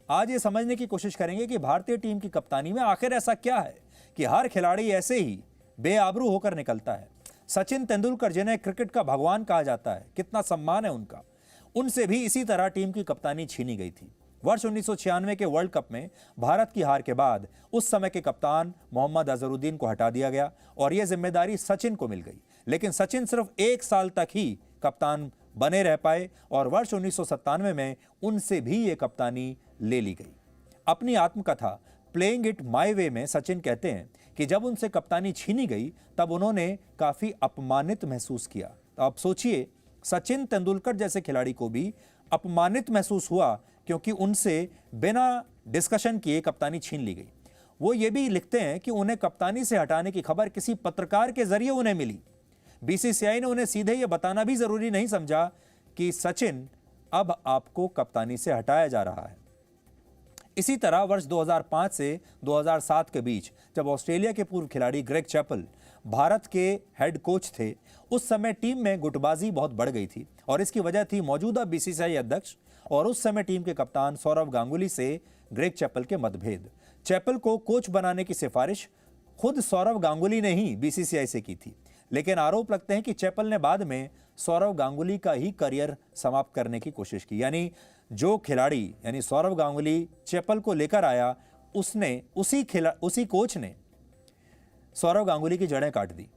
आज ये समझने की कोशिश करेंगे कि भारतीय टीम की कप्तानी में आखिर ऐसा क्या है कि हर खिलाड़ी ऐसे ही बेआबरू होकर निकलता है। सचिन तेंदुलकर, जिन्हें क्रिकेट का भगवान कहा जाता है, कितना सम्मान है उनका, उनसे भी इसी तरह टीम की कप्तानी छीनी गई थी। वर्ष 1996 के वर्ल्ड कप में भारत की हार के बाद उस समय के कप्तान मोहम्मद अजहरुद्दीन को हटा दिया गया और यह जिम्मेदारी सचिन को मिल गई। लेकिन सचिन सिर्फ 1 साल तक ही कप्तान बने रह पाए और वर्ष 1997 में उनसे भी यह कप्तानी ले ली गई। अपनी आत्मकथा प्लेइंग इट माय वे में सचिन कहते हैं कि जब उनसे कप्तानी छीनी गई तब उन्होंने काफी अपमानित महसूस किया। तो आप सोचिए, सचिन तेंदुलकर जैसे खिलाड़ी को भी अपमानित महसूस हुआ क्योंकि उनसे बिना डिस्कशन किए कप्तानी छीन ली गई। वो ये भी लिखते हैं कि उन्हें कप्तानी से हटाने की खबर किसी पत्रकार के जरिए उन्हें मिली। बीसीसीआई ने उन्हें सीधे ये बताना भी जरूरी नहीं समझा कि सचिन, अब आपको कप्तानी से हटाया जा रहा है। इसी तरह वर्ष 2005 से 2007 के बीच जब ऑस्ट्रेलिया के पूर्व खिलाड़ी ग्रेग चैपल भारत के हेड कोच थे, उस समय टीम में गुटबाजी बहुत बढ़ गई थी और इसकी वजह थी मौजूदा बीसीसीआई अध्यक्ष और उस समय टीम के कप्तान सौरव गांगुली से ग्रेग चैपल के मतभेद। चैपल को कोच बनाने की सिफारिश खुद सौरव गांगुली ने ही बीसीसीआई से की थी, लेकिन आरोप लगते हैं कि चैपल ने बाद में सौरव गांगुली का ही करियर समाप्त करने की कोशिश की। यानी जो खिलाड़ी यानी सौरव गांगुली चैपल को लेकर आया, उसने उसी कोच ने सौरव गांगुली की जड़ें काट दी।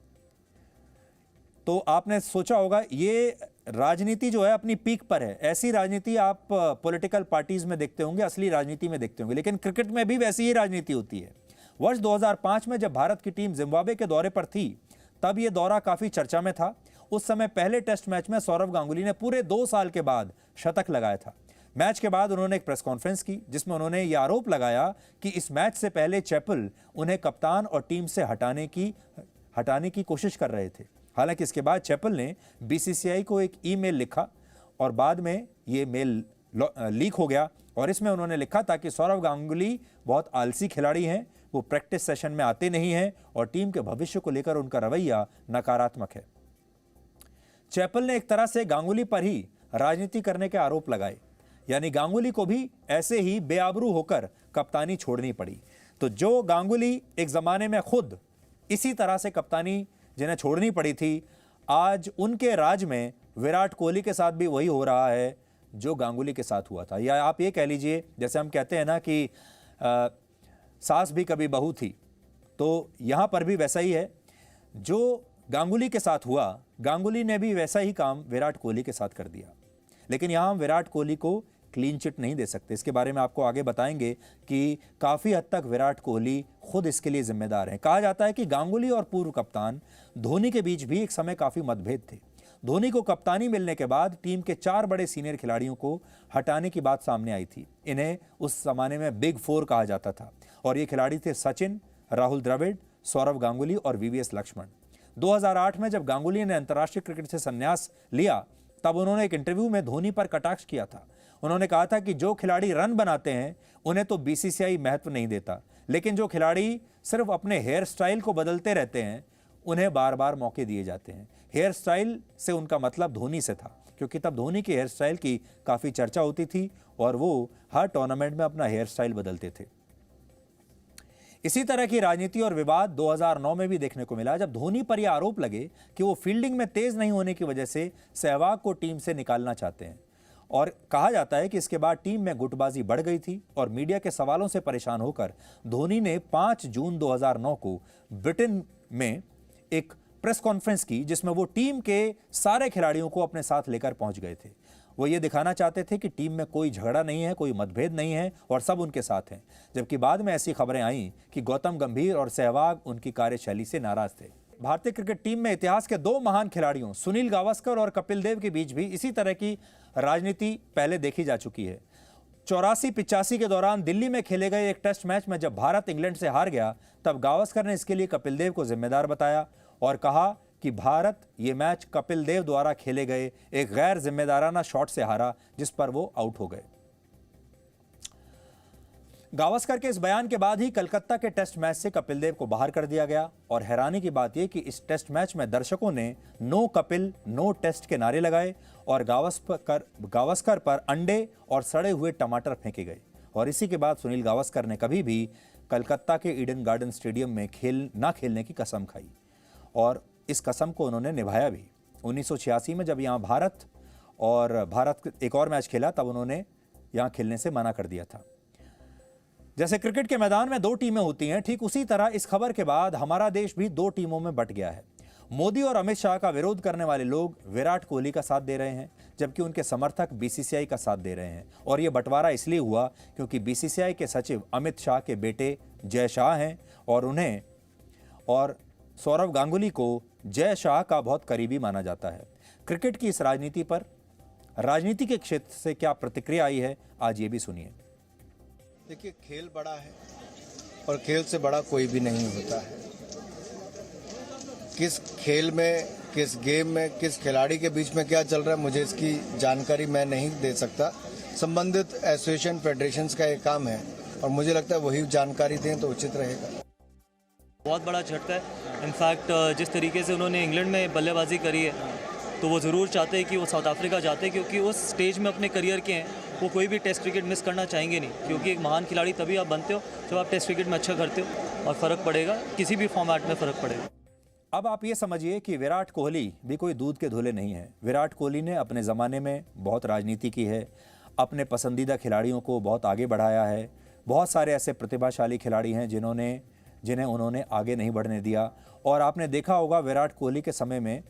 तो आपने सोचा होगा, ये राजनीति जो है अपनी पीक पर है। ऐसी राजनीति आप पॉलिटिकल पार्टीज में देखते होंगे, असली राजनीति में देखते होंगे, लेकिन क्रिकेट में भी वैसी ही राजनीति होती है। वर्ष 2005 में जब भारत की टीम जिम्बाब्वे के दौरे पर थी, तब यह दौरा काफी चर्चा में था। उस समय पहले टेस्ट मैच में सौरव गांगुली ने पूरे 2 साल के बाद शतक लगाया था। मैच के बाद उन्होंने एक प्रेस कॉन्फ्रेंस की जिसमें उन्होंने यह आरोप लगाया कि इस मैच से पहले चैपल उन्हें कप्तान और टीम से हटाने की कोशिश कर रहे थे। हालांकि इसके बाद चैपल ने बीसीसीआई को एक ईमेल लिखा और बाद में ये मेल लीक हो गया और इसमें उन्होंने लिखा था कि सौरव गांगुली बहुत आलसी खिलाड़ी हैं, वो प्रैक्टिस सेशन में आते नहीं हैं और टीम के भविष्य को लेकर उनका रवैया नकारात्मक है। चैपल ने एक तरह से गांगुली पर ही राजनीति करने के आरोप लगाए, यानी गांगुली को भी ऐसे ही बेआबरू होकर कप्तानी छोड़नी पड़ी। तो जो गांगुली एक जमाने में खुद इसी तरह से कप्तानी जिन्हें छोड़नी पड़ी थी, आज उनके राज में विराट कोहली के साथ भी वही हो रहा है जो गांगुली के साथ हुआ था। या आप ये कह लीजिए, जैसे हम कहते हैं ना कि सास भी कभी बहू थी, तो यहां पर भी वैसा ही है। जो गांगुली के साथ हुआ, गांगुली ने भी वैसा ही काम विराट कोहली के साथ कर दिया। लेकिन यहां हम विराट कोहली को क्लीन चिट नहीं दे सकते। इसके बारे में आपको आगे बताएंगे कि काफ़ी हद तक विराट कोहली खुद इसके लिए जिम्मेदार हैं। कहा जाता है कि गांगुली और पूर्व कप्तान धोनी के बीच भी एक समय काफ़ी मतभेद थे। धोनी को कप्तानी मिलने के बाद टीम के 4 बड़े सीनियर खिलाड़ियों को हटाने की बात सामने आई थी। इन्हें उस जमाने में बिग 4 कहा जाता था और ये खिलाड़ी थे सचिन, राहुल द्रविड़, सौरव गांगुली और वीवीएस लक्ष्मण। 2008 में जब गांगुली ने अंतर्राष्ट्रीय क्रिकेट से संन्यास लिया, तब उन्होंने एक इंटरव्यू में धोनी पर कटाक्ष किया था। उन्होंने कहा था कि जो खिलाड़ी रन बनाते हैं उन्हें तो बीसीसीआई महत्व नहीं देता, लेकिन जो खिलाड़ी सिर्फ अपने हेयर स्टाइल को बदलते रहते हैं उन्हें बार बार मौके दिए जाते हैं। हेयर स्टाइल से उनका मतलब धोनी से था, क्योंकि तब धोनी के हेयर स्टाइल की काफ़ी चर्चा होती थी और वो हर टूर्नामेंट में अपना हेयर स्टाइल बदलते थे। इसी तरह की राजनीति और विवाद 2009 में भी देखने को मिला, जब धोनी पर यह आरोप लगे कि वो फील्डिंग में तेज नहीं होने की वजह से सहवाग को टीम से निकालना चाहते हैं। और कहा जाता है कि इसके बाद टीम में गुटबाजी बढ़ गई थी और मीडिया के सवालों से परेशान होकर धोनी ने 5 जून 2009 को ब्रिटेन में एक प्रेस कॉन्फ्रेंस की जिसमें वो टीम के सारे खिलाड़ियों को अपने साथ लेकर पहुंच गए थे। वो ये दिखाना चाहते थे कि टीम में कोई झगड़ा नहीं है, कोई मतभेद नहीं है और सब उनके साथ हैं। जबकि बाद में ऐसी खबरें आईं कि गौतम गंभीर और सहवाग उनकी कार्यशैली से नाराज थे। भारतीय क्रिकेट टीम में इतिहास के 2 महान खिलाड़ियों सुनील गावस्कर और कपिल देव के बीच भी इसी तरह की राजनीति पहले देखी जा चुकी है। 84-85 के दौरान दिल्ली में खेले गए एक टेस्ट मैच में जब भारत इंग्लैंड से हार गया, तब गावस्कर ने इसके लिए कपिल देव को जिम्मेदार बताया और कहा कि भारत ये मैच कपिल देव द्वारा खेले गए एक गैर जिम्मेदाराना शॉट से हारा, जिस पर वो आउट हो गए। गावस्कर के इस बयान के बाद ही कलकत्ता के टेस्ट मैच से कपिल देव को बाहर कर दिया गया और हैरानी की बात यह कि इस टेस्ट मैच में दर्शकों ने नो कपिल नो टेस्ट के नारे लगाए और गावस्कर पर अंडे और सड़े हुए टमाटर फेंके गए। और इसी के बाद सुनील गावस्कर ने कभी भी कलकत्ता के ईडन गार्डन स्टेडियम में खेलने की कसम खाई और इस कसम को उन्होंने निभाया भी। 1986 में जब यहाँ भारत एक और मैच खेला तब उन्होंने यहाँ खेलने से मना कर दिया था। जैसे क्रिकेट के मैदान में 2 टीमें होती हैं, ठीक उसी तरह इस खबर के बाद हमारा देश भी 2 टीमों में बंट गया है। मोदी और अमित शाह का विरोध करने वाले लोग विराट कोहली का साथ दे रहे हैं, जबकि उनके समर्थक बीसीसीआई का साथ दे रहे हैं। और यह बंटवारा इसलिए हुआ क्योंकि बीसीसीआई के सचिव अमित शाह के बेटे जय शाह हैं और सौरव गांगुली को जय शाह का बहुत करीबी माना जाता है। क्रिकेट की इस राजनीति पर राजनीति के क्षेत्र से क्या प्रतिक्रिया आई है, आज ये भी सुनिए। देखिए, खेल बड़ा है और खेल से बड़ा कोई भी नहीं होता है। किस खेल में, किस गेम में, किस खिलाड़ी के बीच में क्या चल रहा है, मुझे इसकी जानकारी मैं नहीं दे सकता। संबंधित एसोसिएशन फेडरेशंस का ये काम है और मुझे लगता है वही जानकारी दें तो उचित रहेगा। बहुत बड़ा झटका है। इनफैक्ट जिस तरीके से उन्होंने इंग्लैंड में बल्लेबाजी करी है तो वो ज़रूर चाहते हैं कि वो साउथ अफ्रीका जाते हैं, क्योंकि उस स्टेज में अपने करियर के हैं। वो कोई भी टेस्ट क्रिकेट मिस करना चाहेंगे नहीं, क्योंकि एक महान खिलाड़ी तभी आप बनते हो जब आप टेस्ट क्रिकेट में अच्छा करते हो और फ़र्क पड़ेगा, किसी भी फॉर्मेट में फ़र्क पड़ेगा। अब आप ये समझिए कि विराट कोहली भी कोई दूध के धोले नहीं है। विराट कोहली ने अपने ज़माने में बहुत राजनीति की है, अपने पसंदीदा खिलाड़ियों को बहुत आगे बढ़ाया है। बहुत सारे ऐसे प्रतिभाशाली खिलाड़ी हैं जिन्हें उन्होंने आगे नहीं बढ़ने दिया। और आपने देखा होगा विराट कोहली के समय में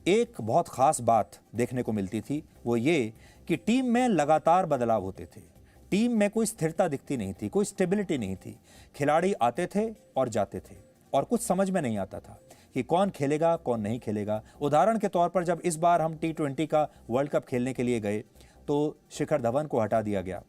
एक बहुत ख़ास बात देखने को मिलती थी, वो ये कि टीम में लगातार बदलाव होते थे। टीम में कोई स्थिरता दिखती नहीं थी, कोई स्टेबिलिटी नहीं थी। खिलाड़ी आते थे और जाते थे और कुछ समझ में नहीं आता था कि कौन खेलेगा कौन नहीं खेलेगा। उदाहरण के तौर पर जब इस बार हम T20 का वर्ल्ड कप खेलने के लिए गए तो शिखर धवन को हटा दिया गया,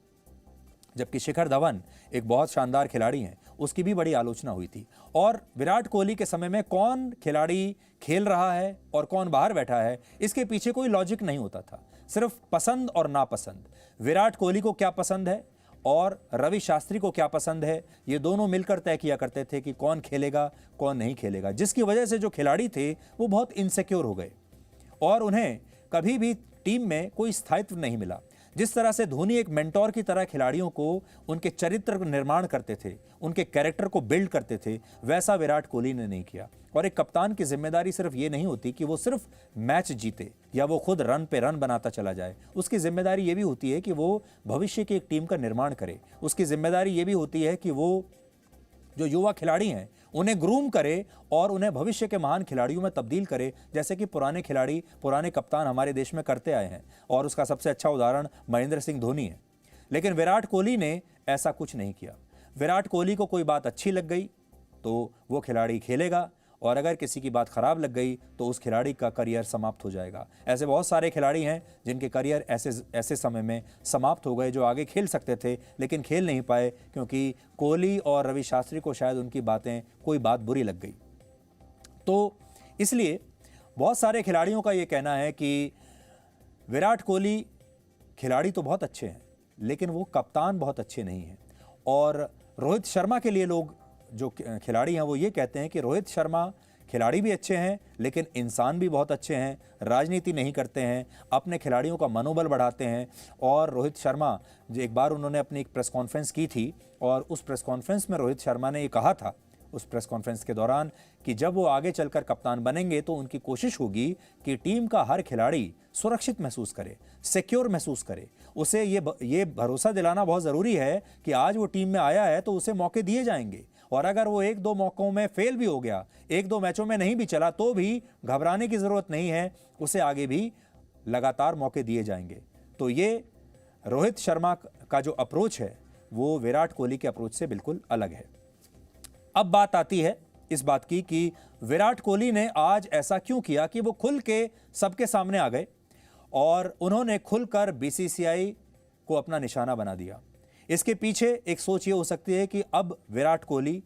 जबकि शिखर धवन एक बहुत शानदार खिलाड़ी हैं, उसकी भी बड़ी आलोचना हुई थी। और विराट कोहली के समय में कौन खिलाड़ी खेल रहा है और कौन बाहर बैठा है, इसके पीछे कोई लॉजिक नहीं होता था, सिर्फ पसंद और नापसंद। विराट कोहली को क्या पसंद है और रवि शास्त्री को क्या पसंद है, ये दोनों मिलकर तय किया करते थे कि कौन खेलेगा कौन नहीं खेलेगा, जिसकी वजह से जो खिलाड़ी थे वो बहुत इनसिक्योर हो गए और उन्हें कभी भी टीम में कोई स्थायित्व नहीं मिला। जिस तरह से धोनी एक मेंटोर की तरह खिलाड़ियों को उनके चरित्र का निर्माण करते थे, उनके कैरेक्टर को बिल्ड करते थे, वैसा विराट कोहली ने नहीं किया। और एक कप्तान की जिम्मेदारी सिर्फ ये नहीं होती कि वो सिर्फ मैच जीते या वो खुद रन पे रन बनाता चला जाए। उसकी जिम्मेदारी ये भी होती है कि वो भविष्य की एक टीम का निर्माण करे। उसकी जिम्मेदारी ये भी होती है कि वो जो युवा खिलाड़ी हैं उन्हें ग्रूम करे और उन्हें भविष्य के महान खिलाड़ियों में तब्दील करे, जैसे कि पुराने खिलाड़ी, पुराने कप्तान हमारे देश में करते आए हैं। और उसका सबसे अच्छा उदाहरण महेंद्र सिंह धोनी है। लेकिन विराट कोहली ने ऐसा कुछ नहीं किया। विराट कोहली को कोई बात अच्छी लग गई तो वो खिलाड़ी खेलेगा और अगर किसी की बात खराब लग गई तो उस खिलाड़ी का करियर समाप्त हो जाएगा। ऐसे बहुत सारे खिलाड़ी हैं जिनके करियर ऐसे समय में समाप्त हो गए, जो आगे खेल सकते थे लेकिन खेल नहीं पाए क्योंकि कोहली और रवि शास्त्री को शायद उनकी कोई बात बुरी लग गई। तो इसलिए बहुत सारे खिलाड़ियों का ये कहना है कि विराट कोहली खिलाड़ी तो बहुत अच्छे हैं लेकिन वो कप्तान बहुत अच्छे नहीं हैं। और रोहित शर्मा के लिए लोग जो खिलाड़ी हैं वो ये कहते हैं कि रोहित शर्मा खिलाड़ी भी अच्छे हैं लेकिन इंसान भी बहुत अच्छे हैं, राजनीति नहीं करते हैं, अपने खिलाड़ियों का मनोबल बढ़ाते हैं। और रोहित शर्मा एक बार उन्होंने अपनी एक प्रेस कॉन्फ्रेंस की थी और उस प्रेस कॉन्फ्रेंस में रोहित शर्मा ने ये कहा था उस प्रेस कॉन्फ्रेंस के दौरान कि जब वो आगे चलकर कप्तान बनेंगे तो उनकी कोशिश होगी कि टीम का हर खिलाड़ी सुरक्षित महसूस करे, सिक्योर महसूस करे। उसे ये भरोसा दिलाना बहुत ज़रूरी है कि आज वो टीम में आया है तो उसे मौके दिए जाएंगे और अगर वो 1-2 मौक़ों में फेल भी हो गया, 1-2 मैचों में नहीं भी चला तो भी घबराने की ज़रूरत नहीं है, उसे आगे भी लगातार मौके दिए जाएंगे। तो ये रोहित शर्मा का जो अप्रोच है वो विराट कोहली के अप्रोच से बिल्कुल अलग है। अब बात आती है इस बात की कि विराट कोहली ने आज ऐसा क्यों किया कि वो खुल के सबके सामने आ गए और उन्होंने खुलकर बीसीसीआई को अपना निशाना बना दिया। इसके पीछे एक सोच ये हो सकती है कि अब विराट कोहली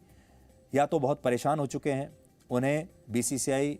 या तो बहुत परेशान हो चुके हैं, उन्हें बीसीसीआई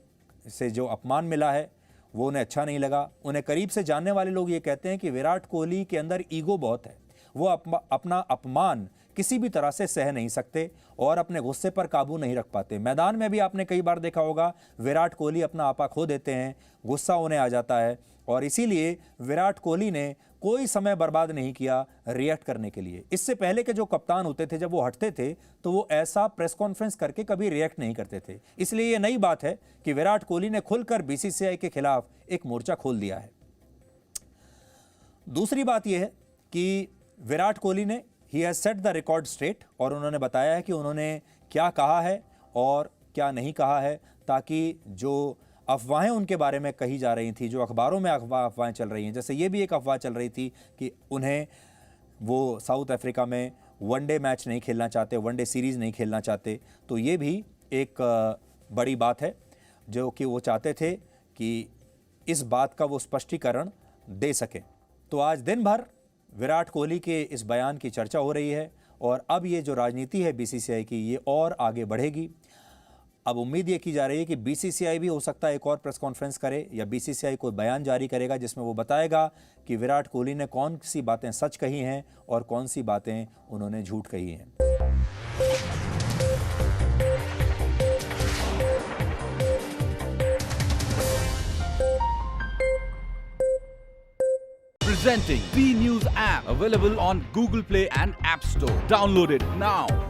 से जो अपमान मिला है वो उन्हें अच्छा नहीं लगा। उन्हें करीब से जानने वाले लोग ये कहते हैं कि विराट कोहली के अंदर ईगो बहुत है, वो अपना अपमान किसी भी तरह से सह नहीं सकते और अपने गुस्से पर काबू नहीं रख पाते। मैदान में भी आपने कई बार देखा होगा विराट कोहली अपना आपा खो देते हैं, गुस्सा उन्हें आ जाता है और इसीलिए विराट कोहली ने कोई समय बर्बाद नहीं किया रिएक्ट करने के लिए। इससे पहले के जो कप्तान होते थे, जब वो हटते थे तो वो ऐसा प्रेस कॉन्फ्रेंस करके कभी रिएक्ट नहीं करते थे। इसलिए ये नई बात है कि विराट कोहली ने खुलकर बीसीसीआई के खिलाफ एक मोर्चा खोल दिया है। दूसरी बात यह है कि विराट कोहली ने he has set the record straight, और उन्होंने बताया है कि उन्होंने क्या कहा है और क्या नहीं कहा है, ताकि जो अफवाहें उनके बारे में कही जा रही थी, जो अखबारों में अफवाहें चल रही हैं, जैसे ये भी एक अफवाह चल रही थी कि उन्हें वो साउथ अफ्रीका में वनडे मैच नहीं खेलना चाहते, वनडे सीरीज़ नहीं खेलना चाहते, तो ये भी एक बड़ी बात है जो कि वो चाहते थे कि इस बात का वो स्पष्टीकरण दे सकें। तो आज दिन भर विराट कोहली के इस बयान की चर्चा हो रही है, और अब ये जो राजनीति है बीसीसीआई की, ये और आगे बढ़ेगी। अब उम्मीद ये की जा रही है कि बीसीसीआई भी हो सकता है एक और प्रेस कॉन्फ्रेंस करे, या बीसीसीआई कोई बयान जारी करेगा जिसमें वो बताएगा कि विराट कोहली ने कौन सी बातें सच कही हैं और कौन सी बातें उन्होंने झूठ कही हैं। Presenting B News app, available on Google Play and App Store. Download it now.